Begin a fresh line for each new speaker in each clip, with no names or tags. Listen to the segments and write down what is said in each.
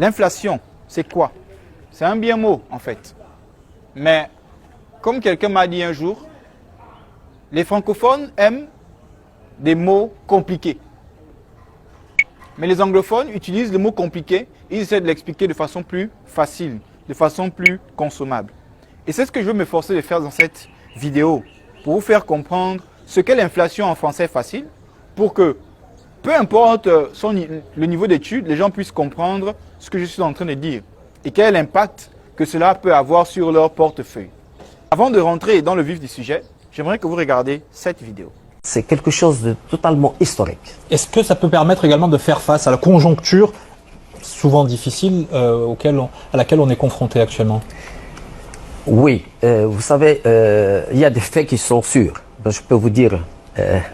L'inflation, c'est quoi? C'est un bien mot en fait. Mais comme quelqu'un m'a dit un jour, les francophones aiment des mots compliqués. Mais les anglophones utilisent le mot compliqué et ils essaient de l'expliquer de façon plus facile, de façon plus consommable. Et c'est ce que je veux m'efforcer de faire dans cette vidéo, pour vous faire comprendre ce qu'est l'inflation en français facile, pour que, peu importe le niveau d'études, les gens puissent comprendre ce que je suis en train de dire et quel est l'impact que cela peut avoir sur leur portefeuille. Avant de rentrer dans le vif du sujet, j'aimerais que vous regardiez cette vidéo.
C'est quelque chose de totalement historique.
Est-ce que ça peut permettre également de faire face à la conjoncture souvent difficile à laquelle on est confronté actuellement?
Oui, vous savez, il y a des faits qui sont sûrs. Je peux vous dire,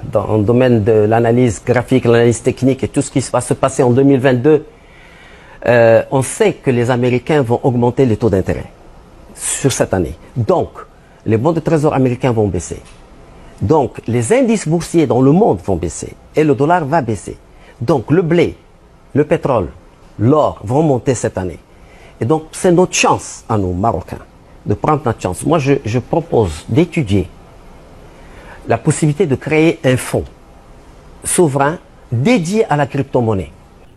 dans le domaine de l'analyse graphique, l'analyse technique et tout ce qui va se passer en 2022, on sait que les Américains vont augmenter les taux d'intérêt sur cette année. Donc, les bons de trésor américains vont baisser. Donc, les indices boursiers dans le monde vont baisser et le dollar va baisser. Donc, le blé, le pétrole, l'or vont monter cette année. Et donc, c'est notre chance à nous, Marocains, de prendre notre chance. Moi, je propose d'étudier la possibilité de créer un fonds souverain dédié à la crypto-monnaie.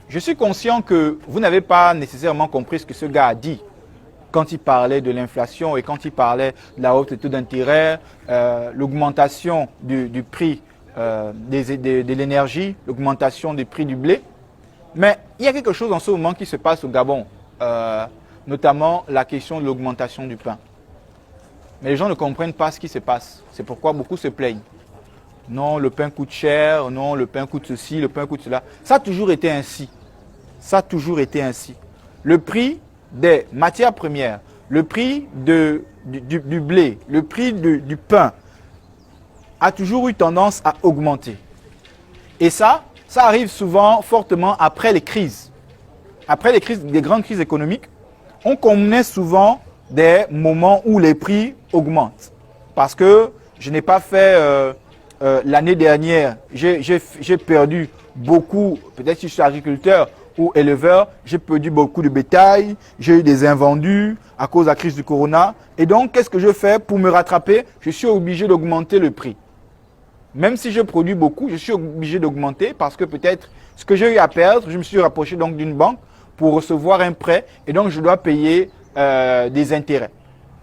Je suis conscient que vous n'avez pas nécessairement compris ce que ce gars a dit quand il parlait de l'inflation et quand il parlait de la hausse des taux d'intérêt, l'augmentation du prix de l'énergie, l'augmentation du prix du blé. Mais il y a quelque chose en ce moment qui se passe au Gabon, notamment la question de l'augmentation du pain. Mais les gens ne comprennent pas ce qui se passe. C'est pourquoi beaucoup se plaignent. Non, le pain coûte cher, non, le pain coûte ceci, le pain coûte cela. Ça a toujours été ainsi. Ça a toujours été ainsi. Le prix des matières premières, le prix du blé, le prix du pain a toujours eu tendance à augmenter. Et ça arrive souvent fortement après les crises. Après les crises, des grandes crises économiques, on connaît souvent des moments où les prix augmentent. Parce que je n'ai pas fait l'année dernière, j'ai perdu beaucoup, peut-être si je suis agriculteur ou éleveur, j'ai perdu beaucoup de bétail, j'ai eu des invendus à cause de la crise du corona. Et donc, qu'est-ce que je fais pour me rattraper? Je suis obligé d'augmenter le prix. Même si je produis beaucoup, je suis obligé d'augmenter parce que peut-être ce que j'ai eu à perdre, je me suis rapproché donc d'une banque pour recevoir un prêt et donc je dois payer des intérêts.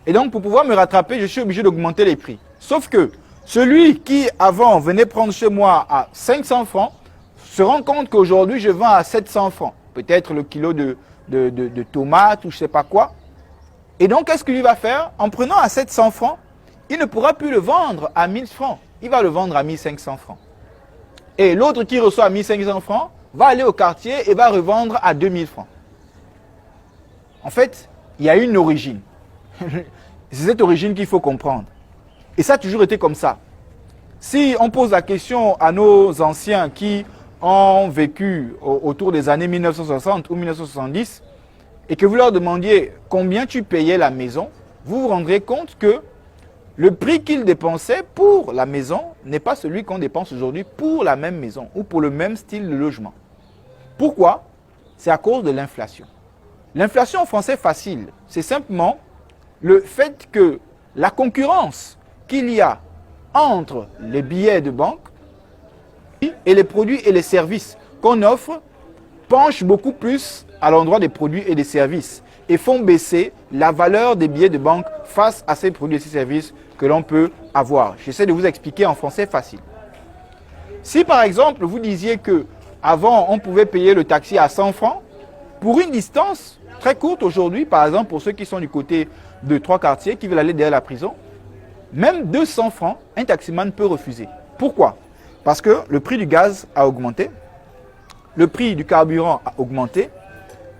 Et donc, pour pouvoir me rattraper, je suis obligé d'augmenter les prix. Sauf que celui qui, avant, venait prendre chez moi à 500 francs, se rend compte qu'aujourd'hui, je vends à 700 francs. Peut-être le kilo de tomates ou je ne sais pas quoi. Et donc, qu'est-ce qu'il va faire? En prenant à 700 francs, il ne pourra plus le vendre à 1000 francs. Il va le vendre à 1500 francs. Et l'autre qui reçoit à 1500 francs va aller au quartier et va revendre à 2000 francs. En fait, il y a une origine. C'est cette origine qu'il faut comprendre. Et ça a toujours été comme ça. Si on pose la question à nos anciens qui ont vécu autour des années 1960 ou 1970 et que vous leur demandiez combien tu payais la maison, vous vous rendrez compte que le prix qu'ils dépensaient pour la maison n'est pas celui qu'on dépense aujourd'hui pour la même maison ou pour le même style de logement. Pourquoi? C'est à cause de l'inflation. L'inflation en français facile, c'est simplement le fait que la concurrence qu'il y a entre les billets de banque et les produits et les services qu'on offre penche beaucoup plus à l'endroit des produits et des services et font baisser la valeur des billets de banque face à ces produits et ces services que l'on peut avoir. J'essaie de vous expliquer en français facile. Si par exemple vous disiez que avant on pouvait payer le taxi à 100 francs pour une distance très courte aujourd'hui, par exemple pour ceux qui sont du côté de Trois-Quartiers qui veulent aller derrière la prison, même 200 francs, un taximan peut refuser. Pourquoi? Parce que le prix du gaz a augmenté, le prix du carburant a augmenté,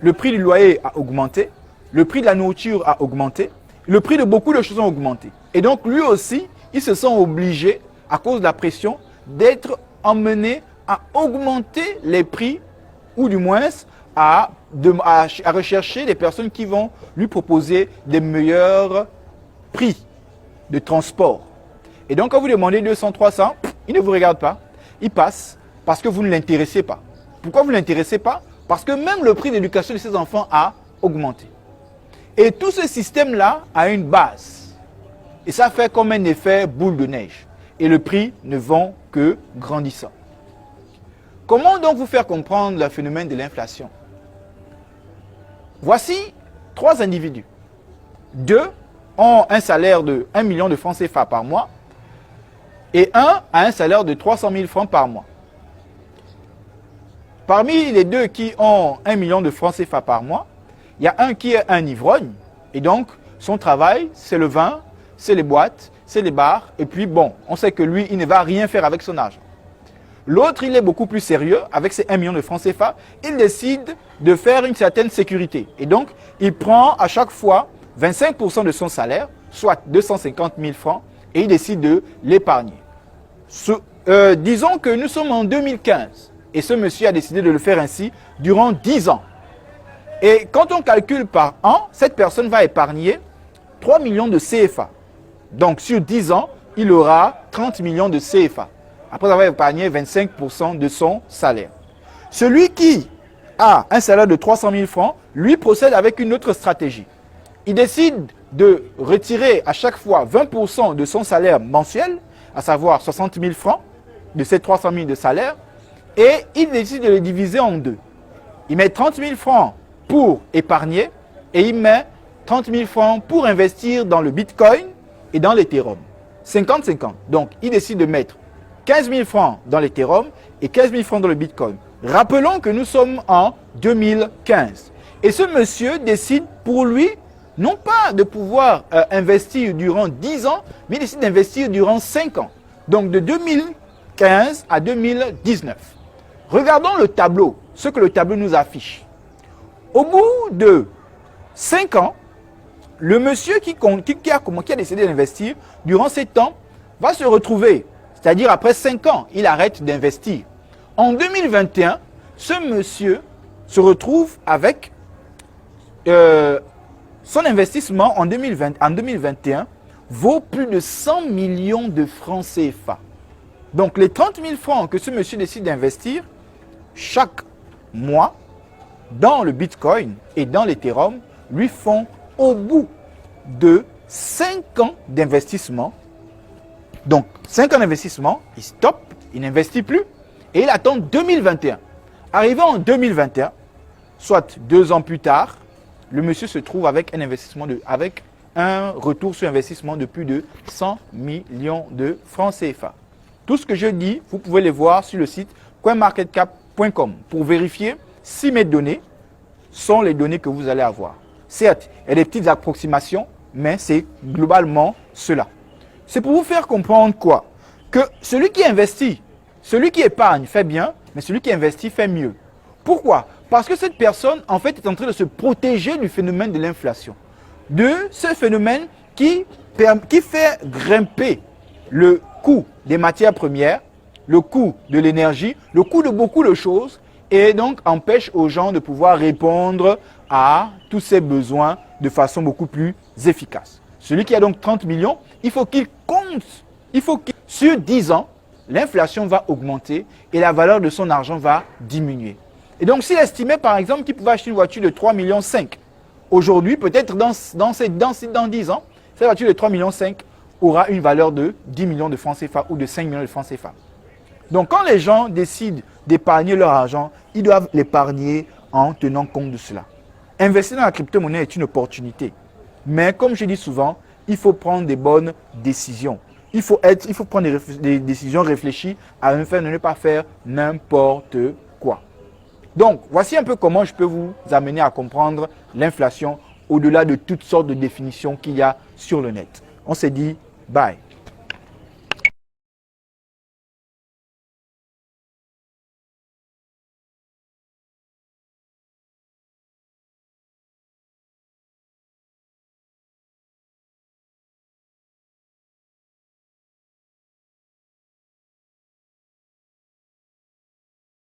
le prix du loyer a augmenté, le prix de la nourriture a augmenté, le prix de beaucoup de choses ont augmenté. Et donc lui aussi, il se sent obligé, à cause de la pression, d'être emmené à augmenter les prix, ou du moins à rechercher des personnes qui vont lui proposer des meilleurs prix de transport. Et donc, quand vous demandez 200, 300, il ne vous regarde pas. Il passe parce que vous ne l'intéressez pas. Pourquoi vous ne l'intéressez pas? Parce que même le prix d'éducation de ses enfants a augmenté. Et tout ce système-là a une base. Et ça fait comme un effet boule de neige. Et le prix ne vont que grandissant. Comment donc vous faire comprendre le phénomène de l'inflation? Voici 3 individus. 2 ont un salaire de 1 million de francs CFA par mois et 1 a un salaire de 300 000 francs par mois. Parmi les 2 qui ont 1 million de francs CFA par mois, il y a un qui est un ivrogne et donc son travail c'est le vin, c'est les boîtes, c'est les bars et puis bon, on sait que lui il ne va rien faire avec son argent. L'autre, il est beaucoup plus sérieux, avec ses 1 million de francs CFA, il décide de faire une certaine sécurité. Et donc, il prend à chaque fois 25% de son salaire, soit 250 000 francs, et il décide de l'épargner. Disons que nous sommes en 2015, et ce monsieur a décidé de le faire ainsi durant 10 ans. Et quand on calcule par an, cette personne va épargner 3 millions de CFA. Donc, sur 10 ans, il aura 30 millions de CFA. Après avoir épargné 25% de son salaire. Celui qui a un salaire de 300 000 francs, lui procède avec une autre stratégie. Il décide de retirer à chaque fois 20% de son salaire mensuel, à savoir 60 000 francs de ces 300 000 de salaire, et il décide de les diviser en 2. Il met 30 000 francs pour épargner et il met 30 000 francs pour investir dans le Bitcoin et dans l'Ethereum. 50-50. Donc, il décide de mettre 15 000 francs dans l'Ethereum et 15 000 francs dans le Bitcoin. Rappelons que nous sommes en 2015. Et ce monsieur décide pour lui, non pas de pouvoir investir durant 10 ans, mais il décide d'investir durant 5 ans. Donc de 2015 à 2019. Regardons le tableau, ce que le tableau nous affiche. Au bout de 5 ans, le monsieur qui a décidé d'investir durant ces temps va se retrouver. C'est-à-dire après 5 ans, il arrête d'investir. En 2021, ce monsieur se retrouve avec son investissement en 2021 vaut plus de 100 millions de francs CFA. Donc les 30 000 francs que ce monsieur décide d'investir chaque mois dans le Bitcoin et dans l'Ethereum lui font au bout de 5 ans d'investissement. Donc, 5 ans d'investissement, il stoppe, il n'investit plus et il attend 2021. Arrivé en 2021, soit 2 ans plus tard, le monsieur se trouve avec avec un retour sur investissement de plus de 100 millions de francs CFA. Tout ce que je dis, vous pouvez les voir sur le site coinmarketcap.com pour vérifier si mes données sont les données que vous allez avoir. Certes, il y a des petites approximations, mais c'est globalement cela. C'est pour vous faire comprendre quoi? Que celui qui investit, celui qui épargne fait bien, mais celui qui investit fait mieux. Pourquoi? Parce que cette personne, en fait, est en train de se protéger du phénomène de l'inflation. De ce phénomène qui fait grimper le coût des matières premières, le coût de l'énergie, le coût de beaucoup de choses, et donc empêche aux gens de pouvoir répondre à tous ces besoins de façon beaucoup plus efficace. Celui qui a donc 30 millions, il faut qu'il compte, sur 10 ans, l'inflation va augmenter et la valeur de son argent va diminuer. Et donc, s'il estimait par exemple qu'il pouvait acheter une voiture de 3,5 millions, aujourd'hui, peut-être dans 10 ans, cette voiture de 3,5 millions aura une valeur de 10 millions de francs CFA ou de 5 millions de francs CFA. Donc, quand les gens décident d'épargner leur argent, ils doivent l'épargner en tenant compte de cela. Investir dans la crypto-monnaie est une opportunité. Mais comme je dis souvent, il faut prendre des bonnes décisions. Il faut prendre des décisions réfléchies afin de ne pas faire n'importe quoi. Donc, voici un peu comment je peux vous amener à comprendre l'inflation au-delà de toutes sortes de définitions qu'il y a sur le net. On s'est dit, bye.